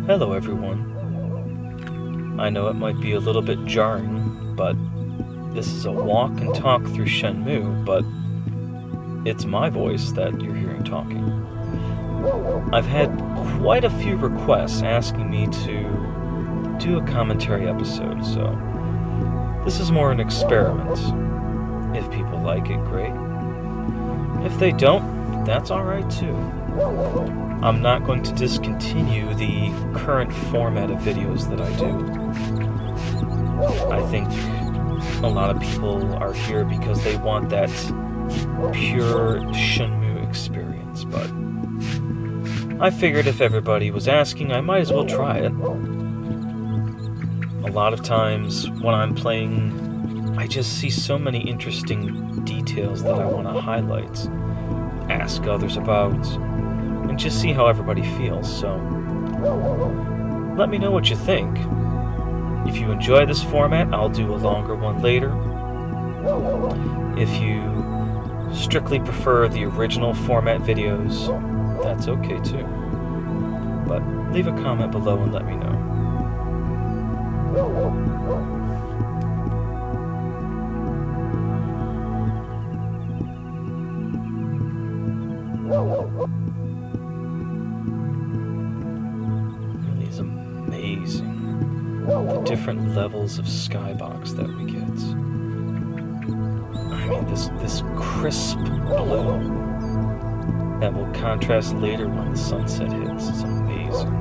Hello everyone. I know it might be a little bit jarring, but this is a walk and talk through Shenmue, but it's my voice that you're hearing talking. I've had quite a few requests asking me to do a commentary episode, so this is more an experiment. If people like it, great. If they don't, that's alright too. I'm not going to discontinue the current format of videos that I do. I think a lot of people are here because they want that pure Shenmue experience, but I figured if everybody was asking, I might as well try it. A lot of times when I'm playing, I just see so many interesting details that I want to highlight, ask others about, and just see how everybody feels, so let me know what you think. If you enjoy this format, I'll do a longer one later. If you strictly prefer the original format videos, that's okay too. But leave a comment below and let me know. Really is amazing the different levels of skybox that we get. I mean, this crisp blue that will contrast later when the sunset hits is amazing.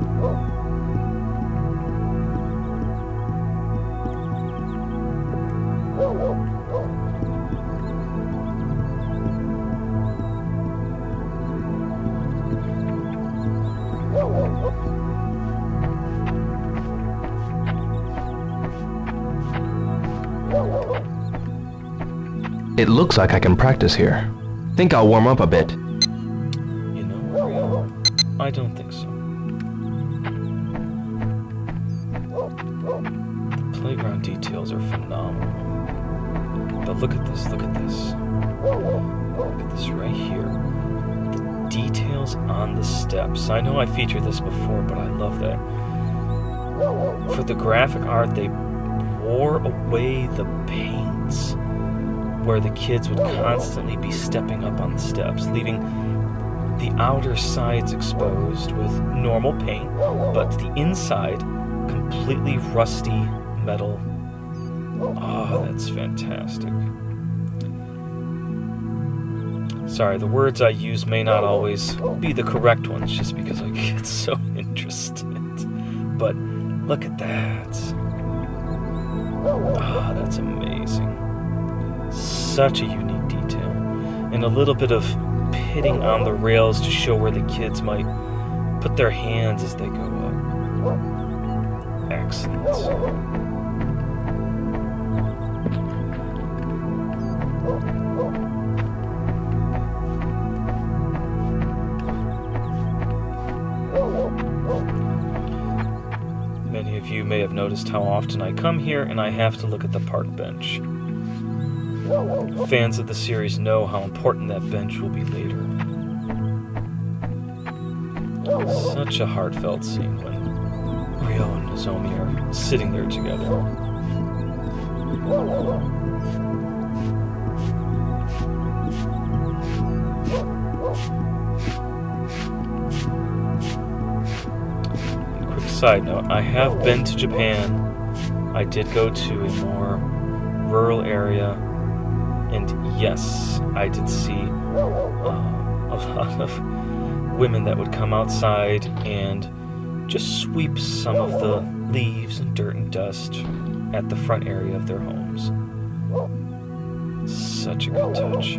It looks like I can practice here. Think I'll warm up a bit. You know, I don't think so. The playground details are phenomenal. But look at this, look at this. Look at this right here. The details on the steps. I know I featured this before, but I love that. For the graphic art, they wore away the paints where the kids would constantly be stepping up on the steps, leaving the outer sides exposed with normal paint, but the inside completely rusty metal. Oh, that's fantastic. Sorry, the words I use may not always be the correct ones just because I get so interested. But look at that. Ah, that's amazing. Such a unique detail. And a little bit of pitting on the rails to show where the kids might put their hands as they go up. Excellent. Many of you may have noticed how often I come here and I have to look at the park bench. Fans of the series know how important that bench will be later. Such a heartfelt scene when Ryo and Nozomi are sitting there together. Quick side note, I have been to Japan. I did go to a more rural area. And yes, I did see a lot of women that would come outside and just sweep some of the leaves and dirt and dust at the front area of their homes. Such a good touch.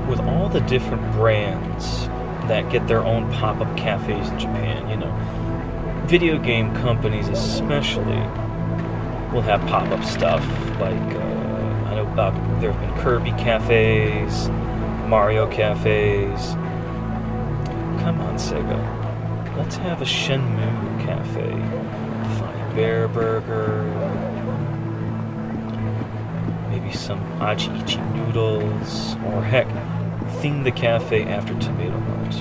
With all the different brands that get their own pop-up cafes in Japan, video game companies especially will have pop-up stuff like, I know there have been Kirby cafes, Mario cafes. Come on, Sega. Let's have a Shenmue cafe. Funny Bear Burger. Maybe some aji-ichi noodles, or heck, theme the cafe after Tomato Mart,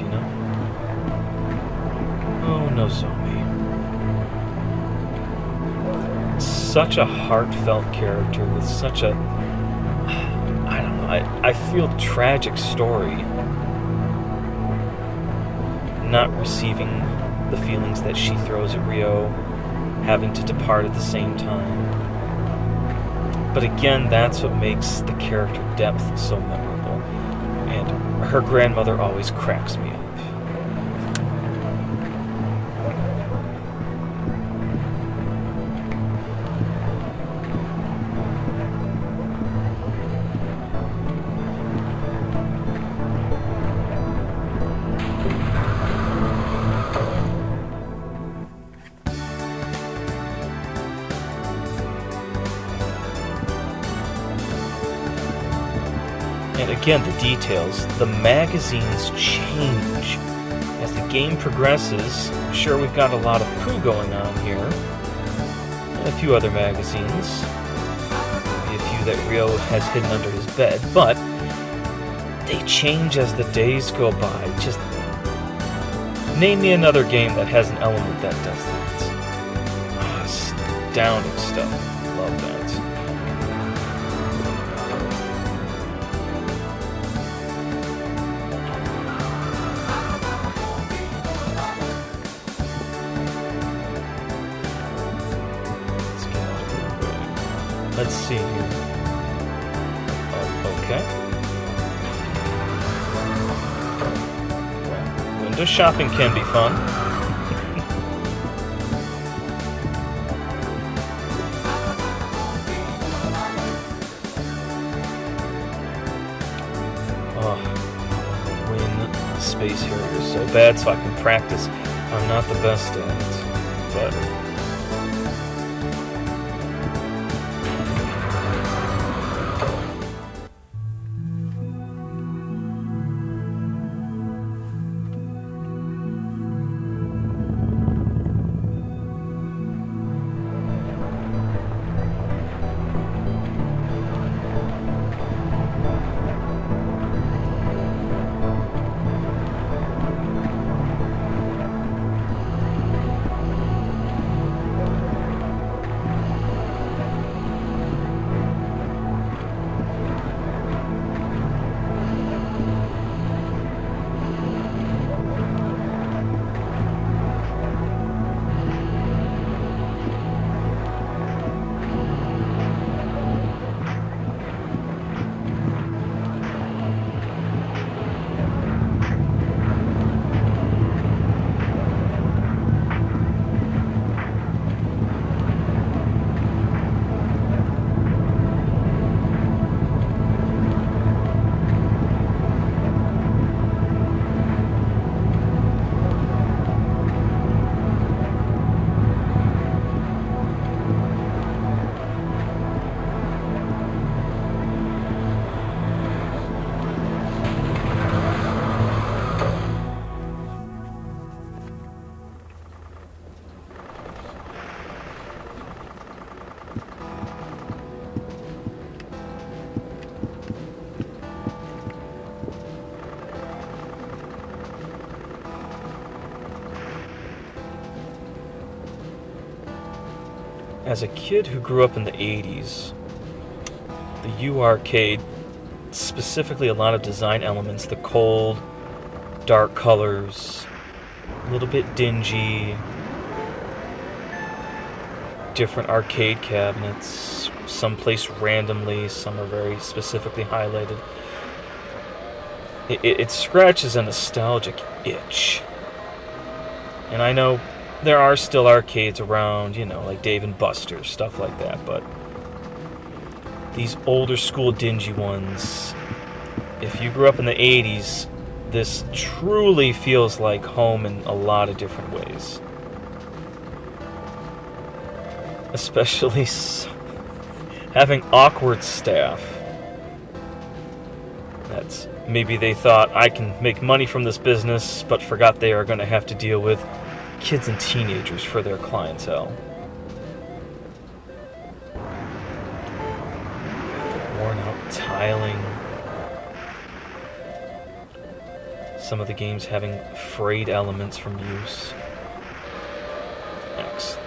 Oh, Nozomi. Such a heartfelt character with such a, I don't know, I feel tragic story. Not receiving the feelings that she throws at Ryo, having to depart at the same time. But again, that's what makes the character depth so memorable. And her grandmother always cracks me up. And again, the details, the magazines change. As the game progresses, sure, we've got a lot of poo going on here. And a few other magazines. Maybe a few that Ryo has hidden under his bed, but they change as the days go by. Just name me another game that has an element that does that. Astounding stuff. Love that. Let's see here. Oh, okay. Window shopping can be fun. Win Space Harrier so bad so I can practice. I'm not the best at it, but... as a kid who grew up in the 80s, the U arcade, specifically a lot of design elements, the cold, dark colors, a little bit dingy, different arcade cabinets, some placed randomly, some are very specifically highlighted. It scratches a nostalgic itch. And I know there are still arcades around, like Dave & Buster's, stuff like that, but these older school dingy ones, if you grew up in the 80s, this truly feels like home in a lot of different ways. Especially having awkward staff. That's maybe they thought, I can make money from this business, but forgot they are going to have to deal with kids and teenagers for their clientele. The worn out tiling. Some of the games having frayed elements from use. Excellent.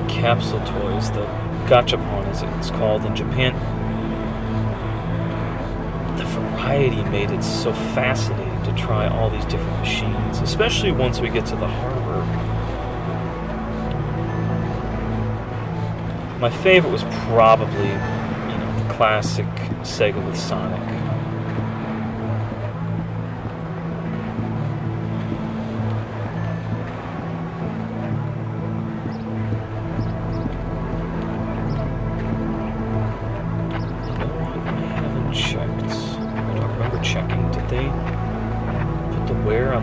Capsule toys, the Gachapon as it's called in Japan, the variety made it so fascinating to try all these different machines, especially once we get to the harbor. My favorite was probably, the classic Sega with Sonic.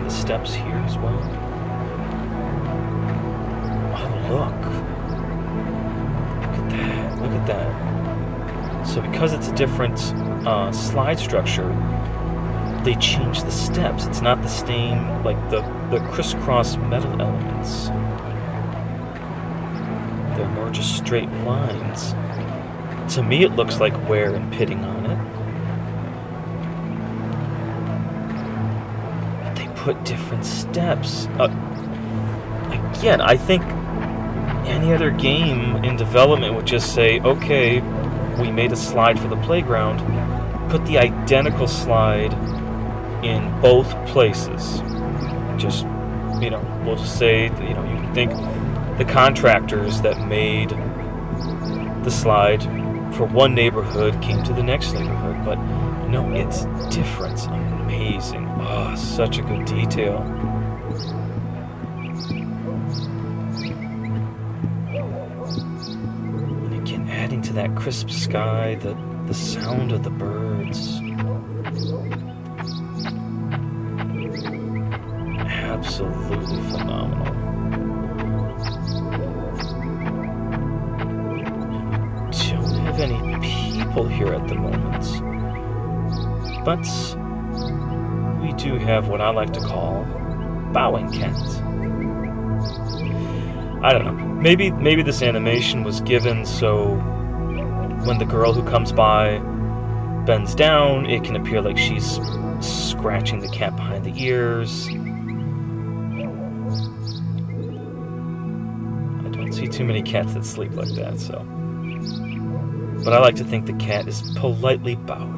Steps here as well. Oh, look at that. So because it's a different slide structure, they change the steps. It's not the same, like the crisscross metal elements. They're more just straight lines. To me, it looks like wear and pitting on it. Put different steps. Again, I think any other game in development would just say, okay, we made a slide for the playground, put the identical slide in both places. Just, we'll just say, you can think the contractors that made the slide for one neighborhood came to the next neighborhood, but no, it's different. Amazing. Oh, such a good detail. And again, adding to that crisp sky, the sound of the birds. Absolutely phenomenal. We don't have any people here at the moment, but we do have what I like to call bowing cats. I don't know. Maybe this animation was given so when the girl who comes by bends down, it can appear like she's scratching the cat behind the ears. I don't see too many cats that sleep like that, so. But I like to think the cat is politely bowing.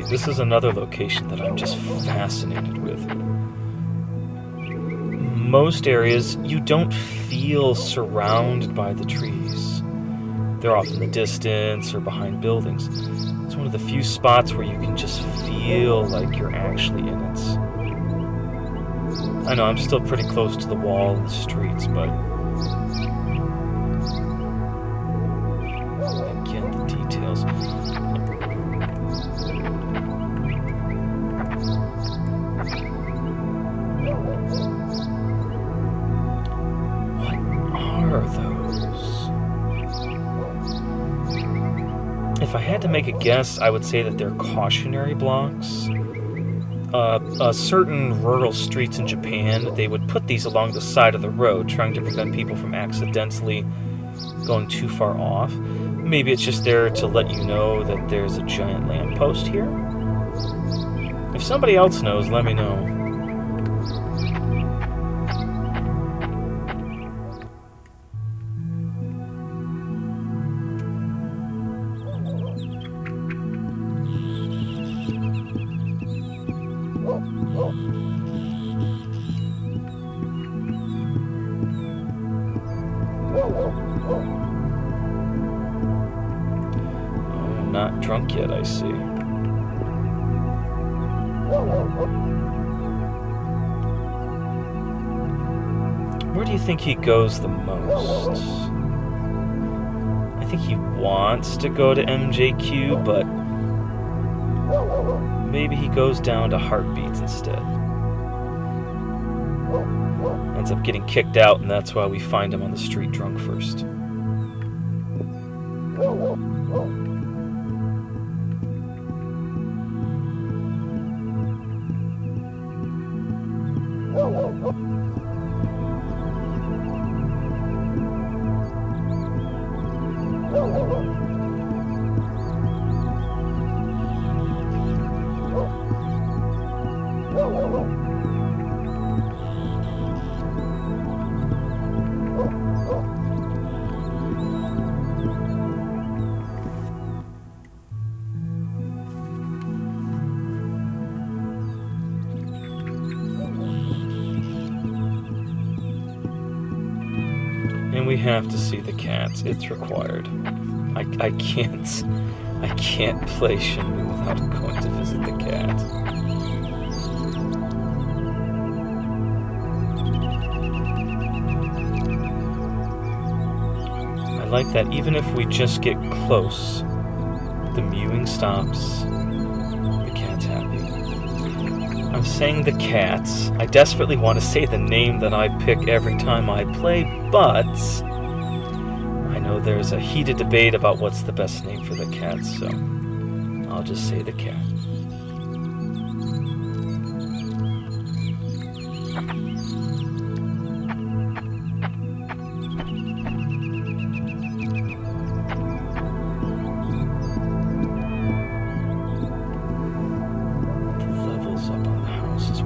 This is another location that I'm just fascinated with. Most areas, you don't feel surrounded by the trees. They're off in the distance or behind buildings. It's one of the few spots where you can just feel like you're actually in it. I know I'm still pretty close to the wall and the streets, but again, the details. If I had to make a guess, I would say that they're cautionary blocks. Certain rural streets in Japan, they would put these along the side of the road, trying to prevent people from accidentally going too far off. Maybe it's just there to let you know that there's a giant lamppost here. If somebody else knows, let me know. Not drunk yet, I see. Where do you think he goes the most? I think he wants to go to MJQ, but maybe he goes down to Heartbeats instead. Ends up getting kicked out, and that's why we find him on the street drunk first. And we have to see the cats. It's required. I can't play Shenmue without going to visit the cat. I like that even if we just get close, the mewing stops, the cat's happy. I'm saying the cats. I desperately want to say the name that I pick every time I play, but I know there's a heated debate about what's the best name for the cats, so I'll just say the cat.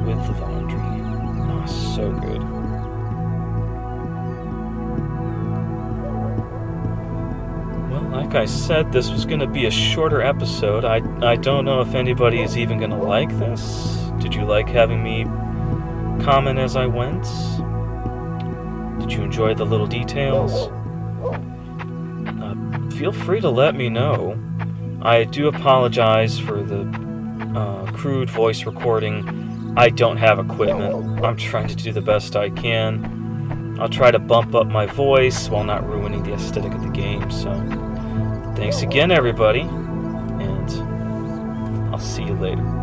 With the laundry. Oh, so good. Well, like I said, this was going to be a shorter episode. I don't know if anybody is even going to like this. Did you like having me comment as I went? Did you enjoy the little details? Feel free to let me know. I do apologize for the crude voice recording. I don't have equipment. I'm trying to do the best I can. I'll try to bump up my voice while not ruining the aesthetic of the game. So, thanks again, everybody, and see you later.